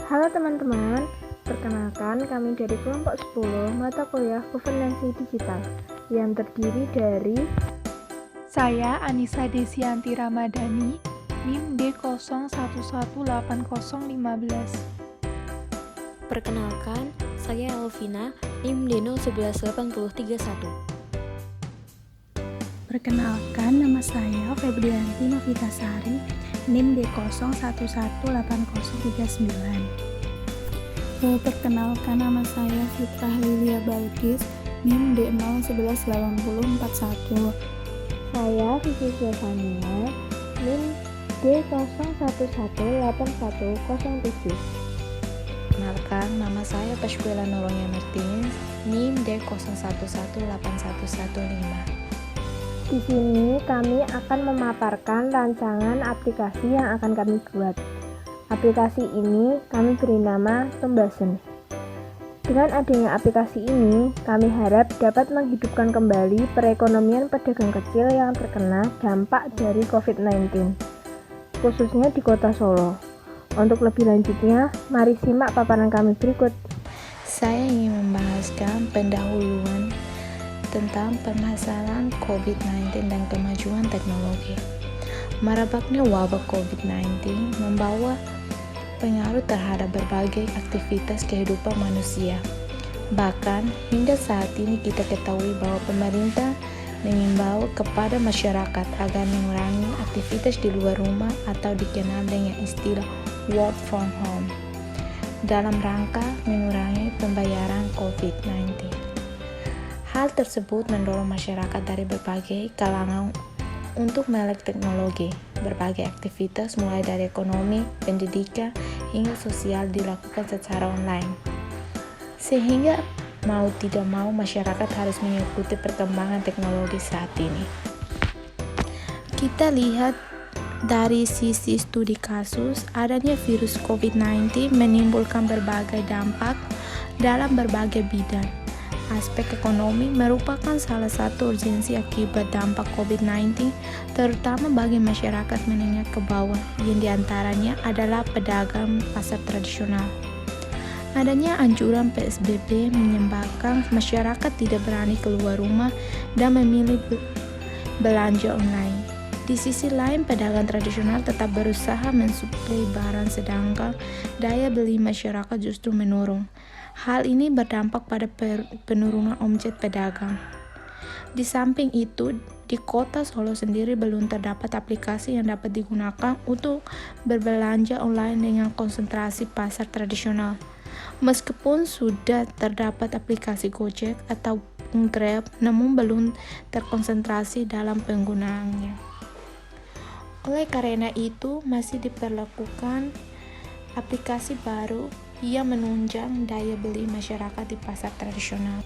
Halo teman-teman, perkenalkan kami dari kelompok 10 mata kuliah Governance Digital yang terdiri dari Saya Anissa Desianti Ramadhani, NIM D01180015. Perkenalkan, saya Elvina, NIM D011831. Perkenalkan, nama saya Febrianti Novitasari, NIM D01180039. Perkenalkan, nama saya Fitrah Lilia Balkis, NIM D011841. saya Vivi Silvania, NIM D01181107. Perkenalkan, nama saya Pascuala Noronya Martinez, NIM D01181115. Di sini kami akan memaparkan rancangan aplikasi yang akan kami buat. Aplikasi ini kami beri nama Tumbasen. Dengan adanya aplikasi ini, kami harap dapat menghidupkan kembali perekonomian pedagang kecil yang terkena dampak dari COVID-19, khususnya di Kota Solo. Untuk lebih lanjutnya, mari simak paparan kami berikut. Saya ingin membahaskan pendahuluan tentang permasalahan COVID-19 dan kemajuan teknologi. Merebaknya wabah COVID-19 membawa pengaruh terhadap berbagai aktivitas kehidupan manusia. Bahkan, hingga saat ini kita ketahui bahwa pemerintah mengimbau kepada masyarakat agar mengurangi aktivitas di luar rumah atau dikenal dengan istilah work from home dalam rangka mengurangi pembayaran COVID-19. Hal tersebut mendorong masyarakat dari berbagai kalangan untuk melek teknologi. Berbagai aktivitas mulai dari ekonomi, pendidikan, hingga sosial dilakukan secara online. Sehingga mau tidak mau masyarakat harus mengikuti perkembangan teknologi saat ini. Kita lihat dari sisi studi kasus, adanya virus COVID-19 menimbulkan berbagai dampak dalam berbagai bidang. Aspek ekonomi merupakan salah satu urgensi akibat dampak COVID-19, terutama bagi masyarakat menengah ke bawah, yang diantaranya adalah pedagang pasar tradisional. Adanya anjuran PSBB menyebabkan masyarakat tidak berani keluar rumah dan memilih belanja online. Di sisi lain, pedagang tradisional tetap berusaha mensuplai barang sedangkan daya beli masyarakat justru menurun. Hal ini berdampak pada penurunan omset pedagang. Di samping itu, di Kota Solo sendiri belum terdapat aplikasi yang dapat digunakan untuk berbelanja online dengan konsentrasi pasar tradisional. Meskipun sudah terdapat aplikasi Gojek atau Grab, namun belum terkonsentrasi dalam penggunaannya. Oleh karena itu, masih diperlakukan aplikasi baru yang menunjang daya beli masyarakat di pasar tradisional.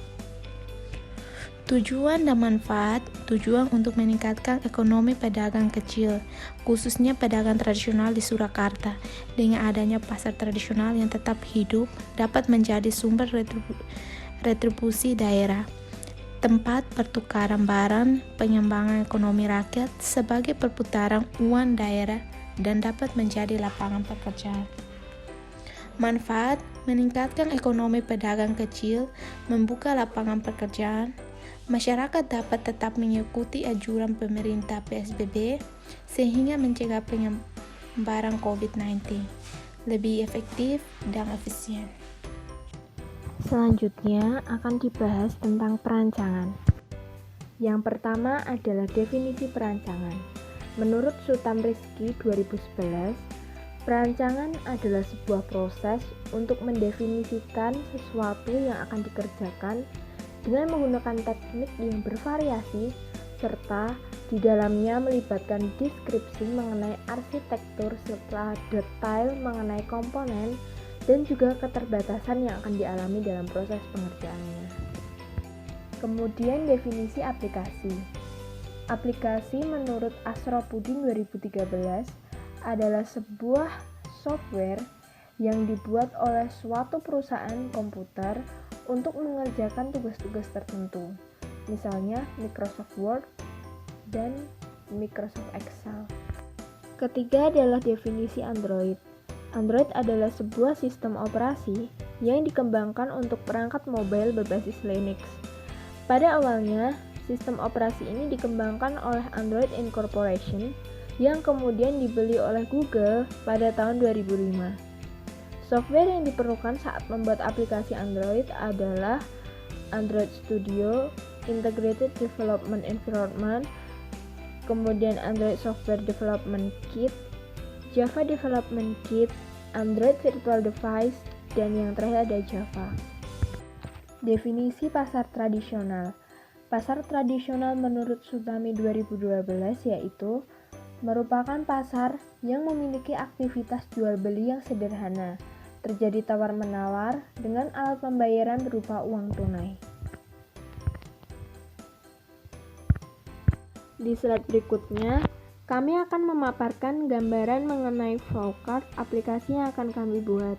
Tujuan dan manfaat: tujuan untuk meningkatkan ekonomi pedagang kecil, khususnya pedagang tradisional di Surakarta. Dengan adanya pasar tradisional yang tetap hidup, dapat menjadi sumber retribusi daerah, tempat pertukaran barang, pengembangan ekonomi rakyat sebagai perputaran uang daerah, dan dapat menjadi lapangan pekerjaan. Manfaat: meningkatkan ekonomi pedagang kecil, membuka lapangan pekerjaan, masyarakat dapat tetap mengikuti anjuran pemerintah PSBB sehingga mencegah penyebaran COVID-19 lebih efektif dan efisien. Selanjutnya akan dibahas tentang perancangan. Yang pertama adalah definisi perancangan. Menurut Sutam Rizky 2011, perancangan adalah sebuah proses untuk mendefinisikan sesuatu yang akan dikerjakan dengan menggunakan teknik yang bervariasi serta di dalamnya melibatkan deskripsi mengenai arsitektur serta detail mengenai komponen dan juga keterbatasan yang akan dialami dalam proses pengerjaannya. Kemudian definisi aplikasi. Aplikasi menurut Asropudin 2013 adalah sebuah software yang dibuat oleh suatu perusahaan komputer untuk mengerjakan tugas-tugas tertentu, misalnya Microsoft Word dan Microsoft Excel. Ketiga adalah definisi Android. Android adalah sebuah sistem operasi yang dikembangkan untuk perangkat mobile berbasis Linux. Pada awalnya, sistem operasi ini dikembangkan oleh Android Incorporation yang kemudian dibeli oleh Google pada tahun 2005. Software yang diperlukan saat membuat aplikasi Android adalah Android Studio, Integrated Development Environment, kemudian Android Software Development Kit, Java Development Kit, Android Virtual Device, dan yang terakhir ada Java. Definisi pasar tradisional. Pasar tradisional menurut Sutami 2012 yaitu merupakan pasar yang memiliki aktivitas jual beli yang sederhana, terjadi tawar-menawar dengan alat pembayaran berupa uang tunai. Di slide berikutnya, kami akan memaparkan gambaran mengenai flowchart aplikasi yang akan kami buat.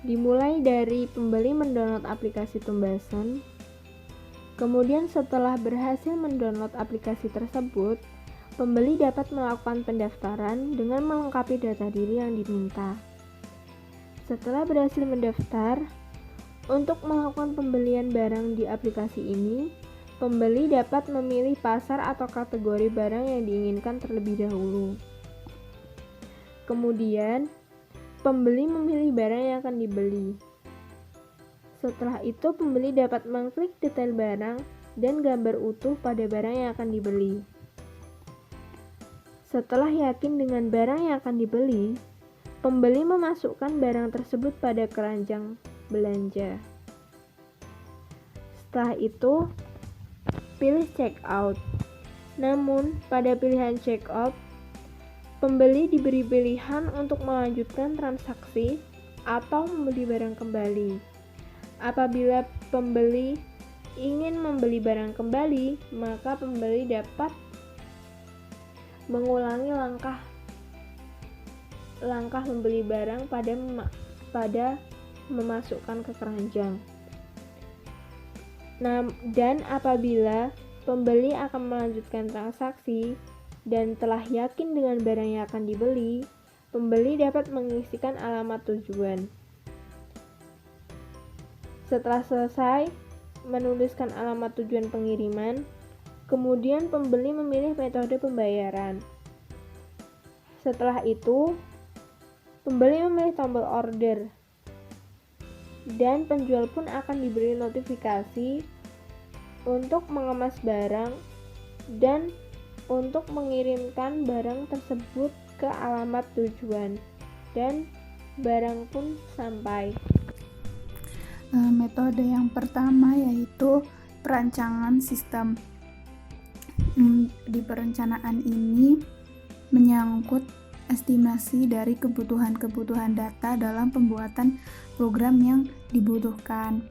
Dimulai dari pembeli mendownload aplikasi Tumbason, kemudian setelah berhasil mendownload aplikasi tersebut, pembeli dapat melakukan pendaftaran dengan melengkapi data diri yang diminta. Setelah berhasil mendaftar, untuk melakukan pembelian barang di aplikasi ini, pembeli dapat memilih pasar atau kategori barang yang diinginkan terlebih dahulu. Kemudian, pembeli memilih barang yang akan dibeli. Setelah itu, pembeli dapat mengklik detail barang dan gambar utuh pada barang yang akan dibeli. Setelah yakin dengan barang yang akan dibeli, pembeli memasukkan barang tersebut pada keranjang belanja. Setelah itu, pilih checkout. Namun, pada pilihan checkout, pembeli diberi pilihan untuk melanjutkan transaksi atau membeli barang kembali. Apabila pembeli ingin membeli barang kembali, maka pembeli dapat mengulangi langkah membeli barang pada memasukkan ke keranjang. Dan apabila pembeli akan melanjutkan transaksi dan telah yakin dengan barang yang akan dibeli, pembeli dapat mengisikan alamat tujuan. Setelah selesai menuliskan alamat tujuan pengiriman, kemudian pembeli memilih metode pembayaran. Setelah itu, pembeli memilih tombol order, dan penjual pun akan diberi notifikasi untuk mengemas barang dan untuk mengirimkan barang tersebut ke alamat tujuan, dan barang pun sampai. Metode yang pertama yaitu perancangan sistem. Di perencanaan ini menyangkut estimasi dari kebutuhan-kebutuhan data dalam pembuatan program yang dibutuhkan.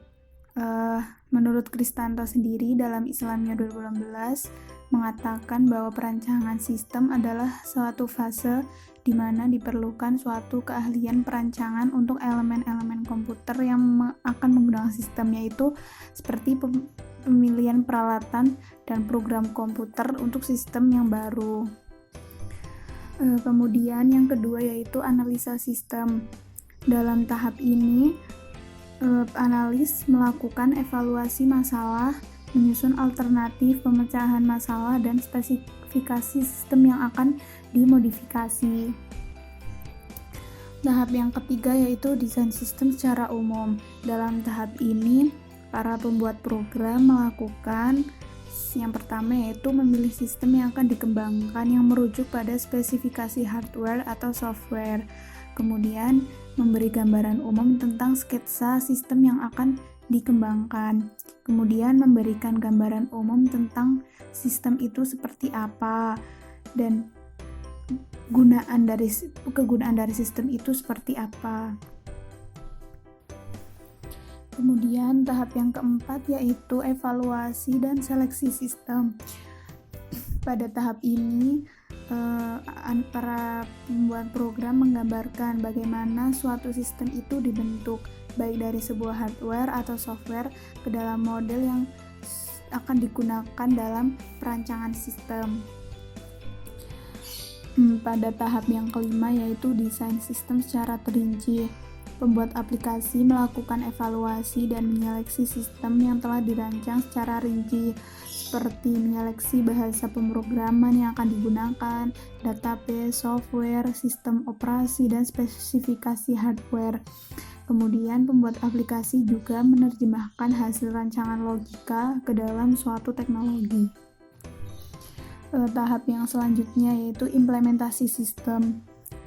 Menurut Kristanto sendiri dalam Islamnya 2016 mengatakan bahwa perancangan sistem adalah suatu fase di mana diperlukan suatu keahlian perancangan untuk elemen-elemen komputer yang akan menggunakan sistem, yaitu seperti pemilihan peralatan dan program komputer untuk sistem yang baru. Kemudian yang kedua yaitu analisa sistem. Dalam tahap ini, analis melakukan evaluasi masalah, menyusun alternatif pemecahan masalah, dan spesifikasi sistem yang akan dimodifikasi. Tahap yang ketiga yaitu desain sistem secara umum. Dalam tahap ini, para pembuat program melakukan yang pertama yaitu memilih sistem yang akan dikembangkan yang merujuk pada spesifikasi hardware atau software. Kemudian, memberi gambaran umum tentang sketsa sistem yang akan dikembangkan. Kemudian, memberikan gambaran umum tentang sistem itu seperti apa dan kegunaan dari sistem itu seperti apa. Kemudian tahap yang keempat yaitu evaluasi dan seleksi sistem. Pada tahap ini, para pembuat program menggambarkan bagaimana suatu sistem itu dibentuk, baik dari sebuah hardware atau software ke dalam model yang akan digunakan dalam perancangan sistem. Pada tahap yang kelima yaitu desain sistem secara terinci. Pembuat aplikasi melakukan evaluasi dan menyeleksi sistem yang telah dirancang secara rinci, seperti menyeleksi bahasa pemrograman yang akan digunakan, database, software, sistem operasi, dan spesifikasi hardware. Kemudian pembuat aplikasi juga menerjemahkan hasil rancangan logika ke dalam suatu teknologi. Tahap yang selanjutnya yaitu implementasi sistem.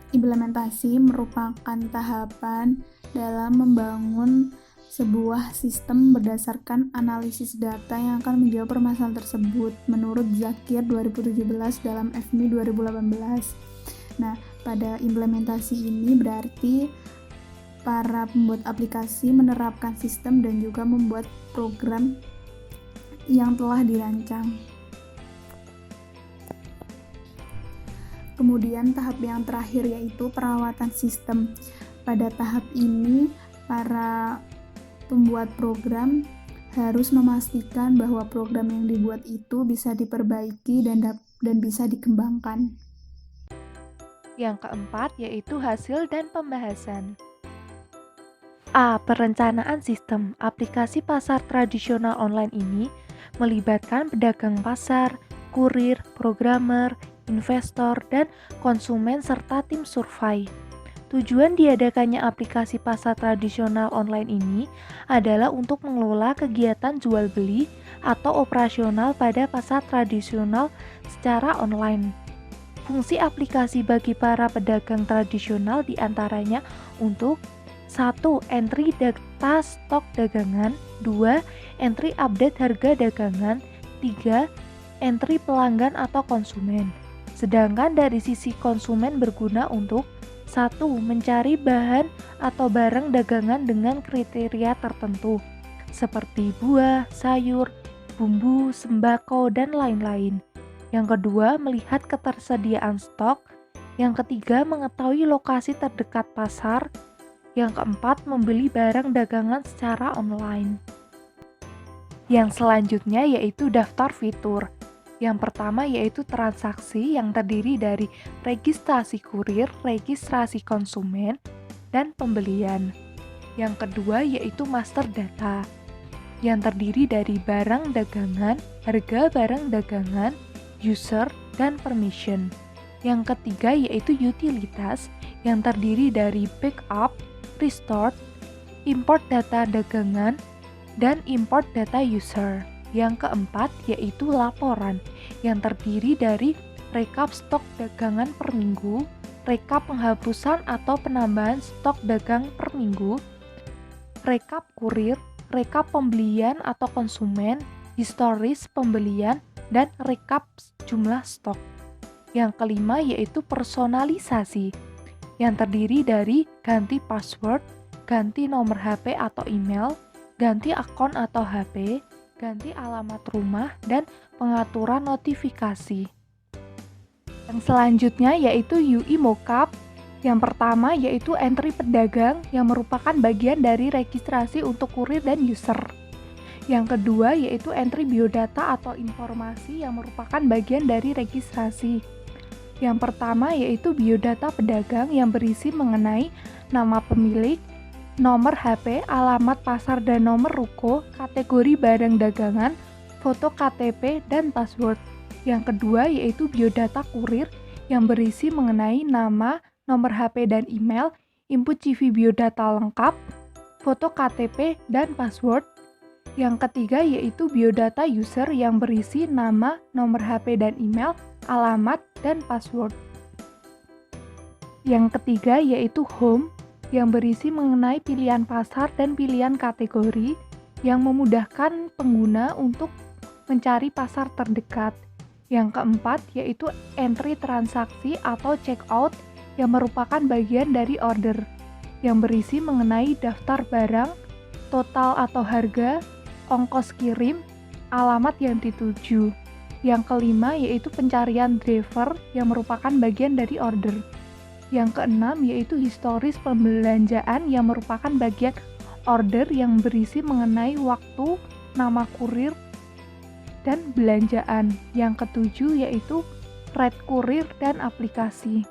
Implementasi merupakan tahapan dalam membangun sebuah sistem berdasarkan analisis data yang akan menjawab permasalahan tersebut menurut Zakir 2017 dalam FMI 2018. Nah, pada implementasi ini berarti para pembuat aplikasi menerapkan sistem dan juga membuat program yang telah dirancang. Kemudian tahap yang terakhir yaitu perawatan sistem. Pada tahap ini, para pembuat program harus memastikan bahwa program yang dibuat itu bisa diperbaiki dan bisa dikembangkan. Yang keempat yaitu hasil dan pembahasan. A. Perencanaan sistem. Aplikasi pasar tradisional online ini melibatkan pedagang pasar, kurir, programmer, investor, dan konsumen serta tim survei. Tujuan diadakannya aplikasi pasar tradisional online ini adalah untuk mengelola kegiatan jual beli atau operasional pada pasar tradisional secara online. Fungsi aplikasi bagi para pedagang tradisional diantaranya untuk 1. Entry data stok dagangan, 2. Entry update harga dagangan, 3. Entry pelanggan atau konsumen. Sedangkan dari sisi konsumen berguna untuk 1. Mencari bahan atau barang dagangan dengan kriteria tertentu, seperti buah, sayur, bumbu, sembako, dan lain-lain. Yang kedua, melihat ketersediaan stok. Yang ketiga, mengetahui lokasi terdekat pasar. Yang keempat, membeli barang dagangan secara online. Yang selanjutnya yaitu daftar fitur. Yang pertama yaitu transaksi yang terdiri dari registrasi kurir, registrasi konsumen, dan pembelian. Yang kedua yaitu master data, yang terdiri dari barang dagangan, harga barang dagangan, user, dan permission. Yang ketiga yaitu utilitas, yang terdiri dari backup, restore, import data dagangan, dan import data user. Yang keempat yaitu laporan, yang terdiri dari rekap stok dagangan per minggu, rekap penghapusan atau penambahan stok dagang per minggu, rekap kurir, rekap pembelian atau konsumen, historis pembelian, dan rekap jumlah stok. Yang kelima yaitu personalisasi, yang terdiri dari ganti password, ganti nomor HP atau email, ganti akun atau HP, ganti alamat rumah, dan pengaturan notifikasi. Yang selanjutnya yaitu UI mockup. Yang pertama yaitu entry pedagang yang merupakan bagian dari registrasi untuk kurir dan user. Yang kedua yaitu entry biodata atau informasi yang merupakan bagian dari registrasi. Yang pertama yaitu biodata pedagang yang berisi mengenai nama pemilik, nomor HP, alamat pasar dan nomor ruko, kategori barang dagangan, foto KTP, dan password. Yang kedua yaitu biodata kurir yang berisi mengenai nama, nomor HP dan email, input CV biodata lengkap, foto KTP, dan password. Yang ketiga yaitu biodata user yang berisi nama, nomor HP dan email, alamat, dan password. Yang ketiga yaitu home yang berisi mengenai pilihan pasar dan pilihan kategori yang memudahkan pengguna untuk mencari pasar terdekat. Yang keempat yaitu entry transaksi atau checkout yang merupakan bagian dari order yang berisi mengenai daftar barang, total atau harga, ongkos kirim, alamat yang dituju. Yang kelima yaitu pencarian driver yang merupakan bagian dari order. Yang keenam yaitu historis pembelanjaan yang merupakan bagian order yang berisi mengenai waktu, nama kurir, dan belanjaan. Yang ketujuh yaitu ride kurir, dan aplikasi.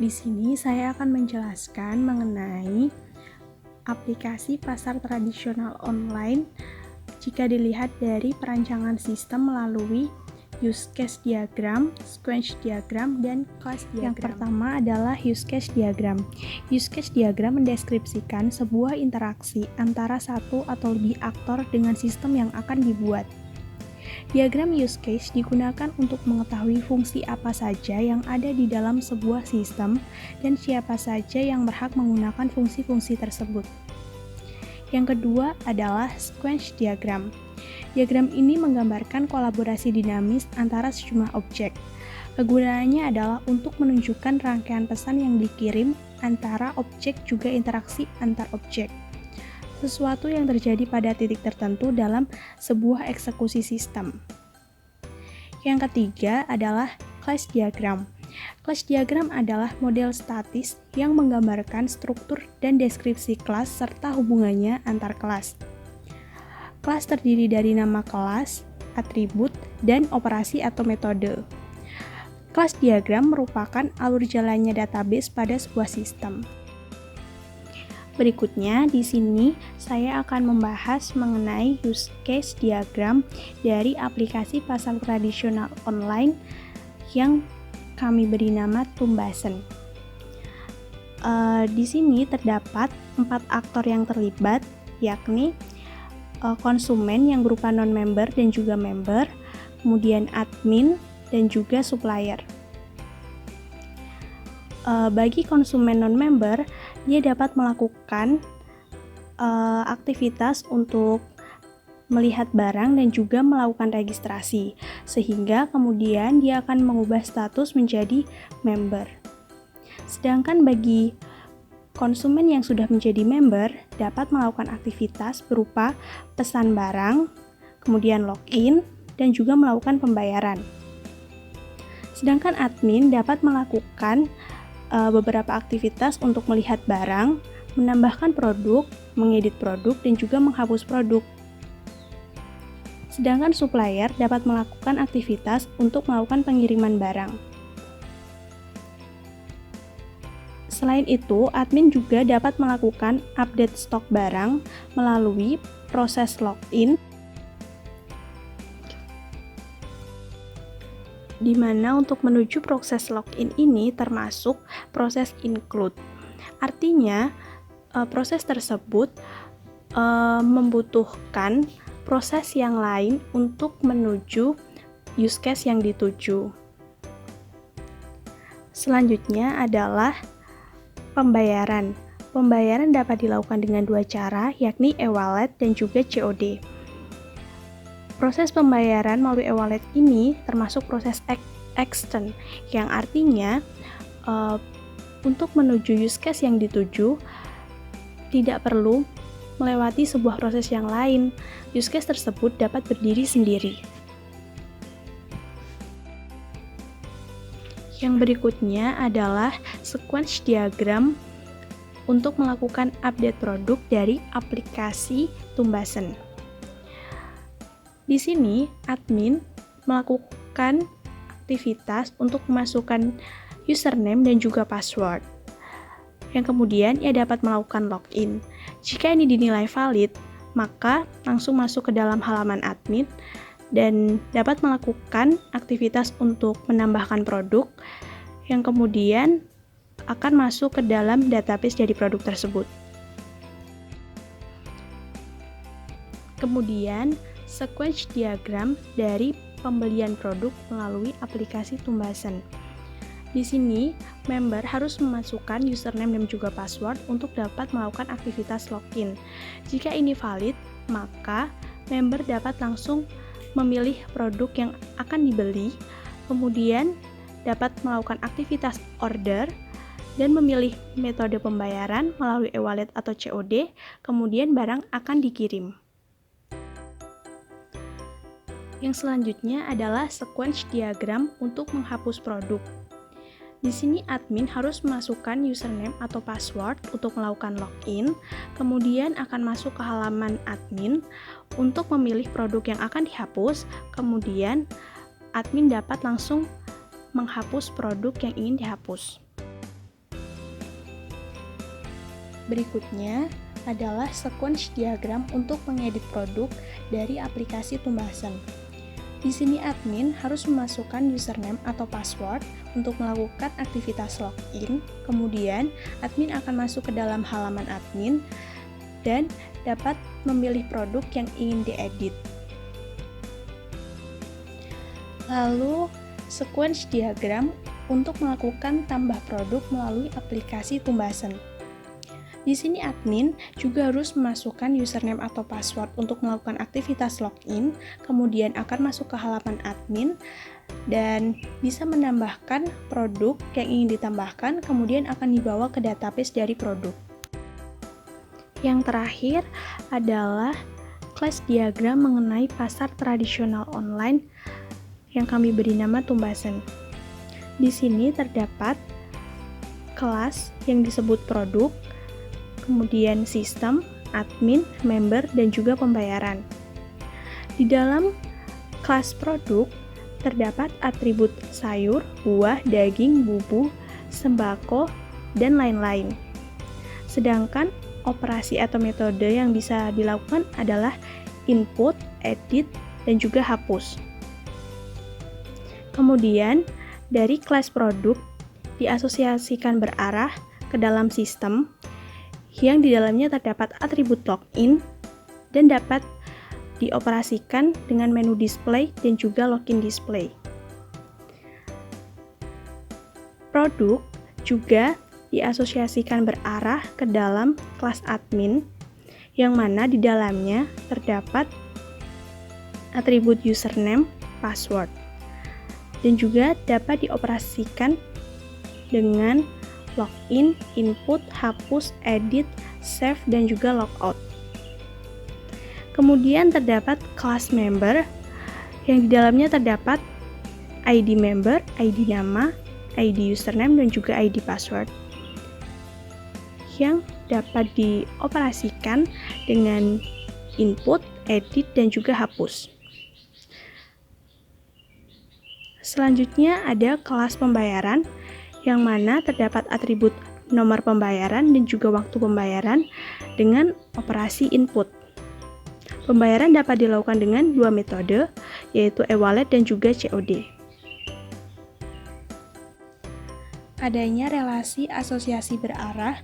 Di sini saya akan menjelaskan mengenai aplikasi pasar tradisional online jika dilihat dari perancangan sistem melalui use case diagram, sequence diagram, dan class diagram. Yang pertama adalah use case diagram. Use case diagram mendeskripsikan sebuah interaksi antara satu atau lebih aktor dengan sistem yang akan dibuat. Diagram use case digunakan untuk mengetahui fungsi apa saja yang ada di dalam sebuah sistem dan siapa saja yang berhak menggunakan fungsi-fungsi tersebut. Yang kedua adalah sequence diagram. Diagram ini menggambarkan kolaborasi dinamis antara sejumlah objek. Kegunaannya adalah untuk menunjukkan rangkaian pesan yang dikirim antara objek juga interaksi antar objek. Sesuatu yang terjadi pada titik tertentu dalam sebuah eksekusi sistem. Yang ketiga adalah class diagram. Class diagram adalah model statis yang menggambarkan struktur dan deskripsi kelas serta hubungannya antar kelas. Kelas terdiri dari nama kelas, atribut, dan operasi atau metode. Class diagram merupakan alur jalannya database pada sebuah sistem. Berikutnya, di sini saya akan membahas mengenai use case diagram dari aplikasi pasar tradisional online yang kami beri nama Tumbasen. Di sini terdapat 4 aktor yang terlibat, yakni konsumen yang berupa non-member dan juga member, kemudian admin, dan juga supplier. Bagi konsumen non-member, dia dapat melakukan aktivitas untuk melihat barang dan juga melakukan registrasi, sehingga kemudian dia akan mengubah status menjadi member. Sedangkan bagi konsumen yang sudah menjadi member dapat melakukan aktivitas berupa pesan barang, kemudian login, dan juga melakukan pembayaran. Sedangkan admin dapat melakukan beberapa aktivitas untuk melihat barang, menambahkan produk, mengedit produk, dan juga menghapus produk. Sedangkan supplier dapat melakukan aktivitas untuk melakukan pengiriman barang. Selain itu, admin juga dapat melakukan update stok barang melalui proses login, di mana untuk menuju proses login ini termasuk proses include. Artinya, proses tersebut membutuhkan proses yang lain untuk menuju use case yang dituju. Selanjutnya adalah pembayaran. Pembayaran dapat dilakukan dengan 2 cara, yakni e-wallet dan juga COD. Proses pembayaran melalui e-wallet ini termasuk proses extend, yang artinya untuk menuju use case yang dituju tidak perlu melewati sebuah proses yang lain. Use case tersebut dapat berdiri sendiri. Yang berikutnya adalah sequence diagram untuk melakukan update produk dari aplikasi Tumbasen. Di sini, admin melakukan aktivitas untuk memasukkan username dan juga password. Yang kemudian, ia dapat melakukan login. Jika ini dinilai valid, maka langsung masuk ke dalam halaman admin dan dapat melakukan aktivitas untuk menambahkan produk yang kemudian akan masuk ke dalam database dari produk tersebut. Kemudian, sequence diagram dari pembelian produk melalui aplikasi Tumbasen. Di sini, member harus memasukkan username dan juga password untuk dapat melakukan aktivitas login. Jika ini valid, maka member dapat langsung memilih produk yang akan dibeli, kemudian dapat melakukan aktivitas order, dan memilih metode pembayaran melalui e-wallet atau COD, kemudian barang akan dikirim. Yang selanjutnya adalah sequence diagram untuk menghapus produk. Di sini admin harus memasukkan username atau password untuk melakukan login, kemudian akan masuk ke halaman admin untuk memilih produk yang akan dihapus, kemudian admin dapat langsung menghapus produk yang ingin dihapus. Berikutnya adalah sequence diagram untuk mengedit produk dari aplikasi Tumbasan. Di sini admin harus memasukkan username atau password untuk melakukan aktivitas login. Kemudian admin akan masuk ke dalam halaman admin dan dapat memilih produk yang ingin diedit. Lalu sequence diagram untuk melakukan tambah produk melalui aplikasi Tumbasan. Di sini admin juga harus memasukkan username atau password untuk melakukan aktivitas login, kemudian akan masuk ke halaman admin dan bisa menambahkan produk yang ingin ditambahkan, kemudian akan dibawa ke database dari produk. Yang terakhir adalah kelas diagram mengenai pasar tradisional online yang kami beri nama Tumbasan. Di sini terdapat kelas yang disebut produk, kemudian sistem, admin, member, dan juga pembayaran. Di dalam kelas produk terdapat atribut sayur, buah, daging, bumbu, sembako, dan lain-lain. Sedangkan operasi atau metode yang bisa dilakukan adalah input, edit, dan juga hapus. Kemudian dari kelas produk diasosiasikan berarah ke dalam sistem yang di dalamnya terdapat atribut login dan dapat dioperasikan dengan menu display dan juga login display. Produk juga diasosiasikan berarah ke dalam kelas admin yang mana di dalamnya terdapat atribut username, password, dan juga dapat dioperasikan dengan login, input, hapus, edit, save, dan juga logout. Kemudian terdapat kelas member yang di dalamnya terdapat ID member, ID nama, ID username, dan juga ID password yang dapat dioperasikan dengan input, edit, dan juga hapus. Selanjutnya ada kelas pembayaran yang mana terdapat atribut nomor pembayaran dan juga waktu pembayaran dengan operasi input. Pembayaran dapat dilakukan dengan dua metode, yaitu e-wallet dan juga COD. Adanya relasi asosiasi berarah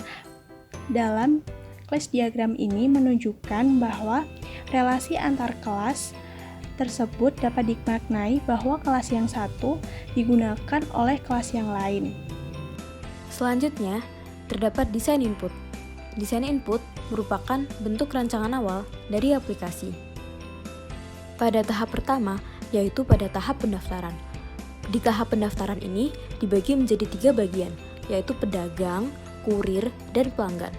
dalam kelas diagram ini menunjukkan bahwa relasi antar kelas tersebut dapat dimaknai bahwa kelas yang satu digunakan oleh kelas yang lain. Selanjutnya, terdapat desain input. Desain input merupakan bentuk rancangan awal dari aplikasi. Pada tahap pertama, yaitu pada tahap pendaftaran. Di tahap pendaftaran ini dibagi menjadi 3 bagian, yaitu pedagang, kurir, dan pelanggan.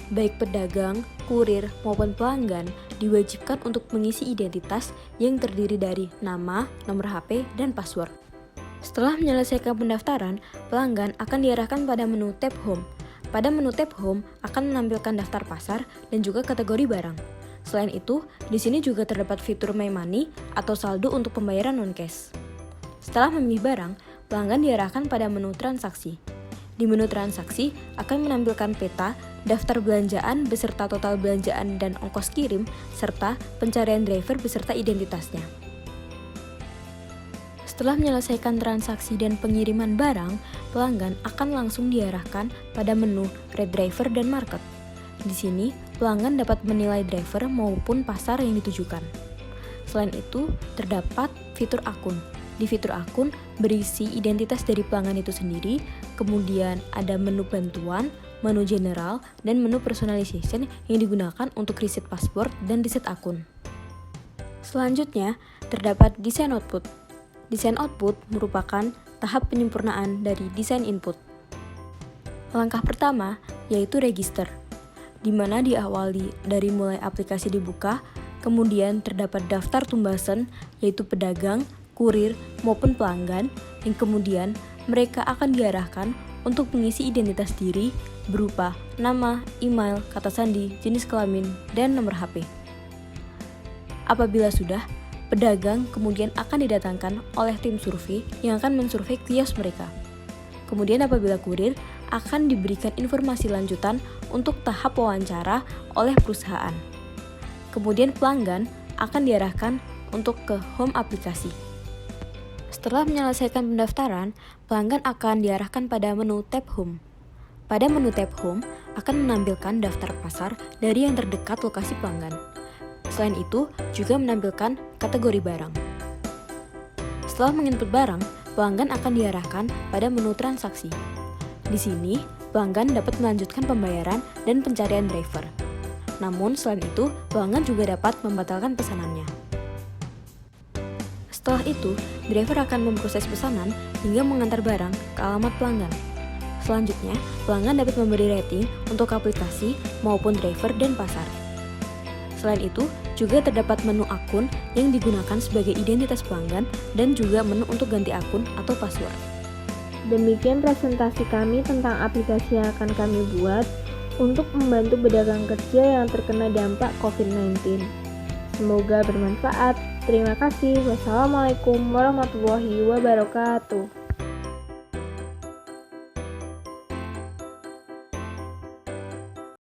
Baik pedagang, kurir, maupun pelanggan diwajibkan untuk mengisi identitas yang terdiri dari nama, nomor HP, dan password. Setelah menyelesaikan pendaftaran, pelanggan akan diarahkan pada menu tab Home. Pada menu tab Home akan menampilkan daftar pasar dan juga kategori barang. Selain itu, di sini juga terdapat fitur My Money atau saldo untuk pembayaran non-cash. Setelah memilih barang, pelanggan diarahkan pada menu transaksi. Di menu transaksi akan menampilkan peta, daftar belanjaan beserta total belanjaan dan ongkos kirim, serta pencarian driver beserta identitasnya. Setelah menyelesaikan transaksi dan pengiriman barang, pelanggan akan langsung diarahkan pada menu Red Driver dan Market. Di sini, pelanggan dapat menilai driver maupun pasar yang ditujukan. Selain itu, terdapat fitur akun. Di fitur akun berisi identitas dari pelanggan itu sendiri, kemudian ada menu bantuan, menu general, dan menu personalization yang digunakan untuk reset password dan reset akun. Selanjutnya, terdapat desain output. Desain output merupakan tahap penyempurnaan dari desain input. Langkah pertama yaitu register, di mana diawali dari mulai aplikasi dibuka, kemudian terdapat daftar tumbasan yaitu pedagang, kurir, maupun pelanggan, yang kemudian mereka akan diarahkan untuk mengisi identitas diri berupa nama, email, kata sandi, jenis kelamin, dan nomor HP. Apabila sudah, pedagang kemudian akan didatangkan oleh tim survei yang akan mensurvei kios mereka. Kemudian apabila kurir, akan diberikan informasi lanjutan untuk tahap wawancara oleh perusahaan. Kemudian pelanggan akan diarahkan untuk ke home aplikasi. Setelah menyelesaikan pendaftaran, pelanggan akan diarahkan pada menu tab home. Pada menu tab home akan menampilkan daftar pasar dari yang terdekat lokasi pelanggan. Selain itu, juga menampilkan kategori barang. Setelah menginput barang, pelanggan akan diarahkan pada menu transaksi. Di sini, pelanggan dapat melanjutkan pembayaran dan pencarian driver. Namun, selain itu, pelanggan juga dapat membatalkan pesanannya. Setelah itu, driver akan memproses pesanan hingga mengantar barang ke alamat pelanggan. Selanjutnya, pelanggan dapat memberi rating untuk aplikasi maupun driver dan pasar. Selain itu, juga terdapat menu akun yang digunakan sebagai identitas pelanggan dan juga menu untuk ganti akun atau password. Demikian presentasi kami tentang aplikasi yang akan kami buat untuk membantu pedagang kecil yang terkena dampak COVID-19. Semoga bermanfaat. Terima kasih. Wassalamualaikum warahmatullahi wabarakatuh.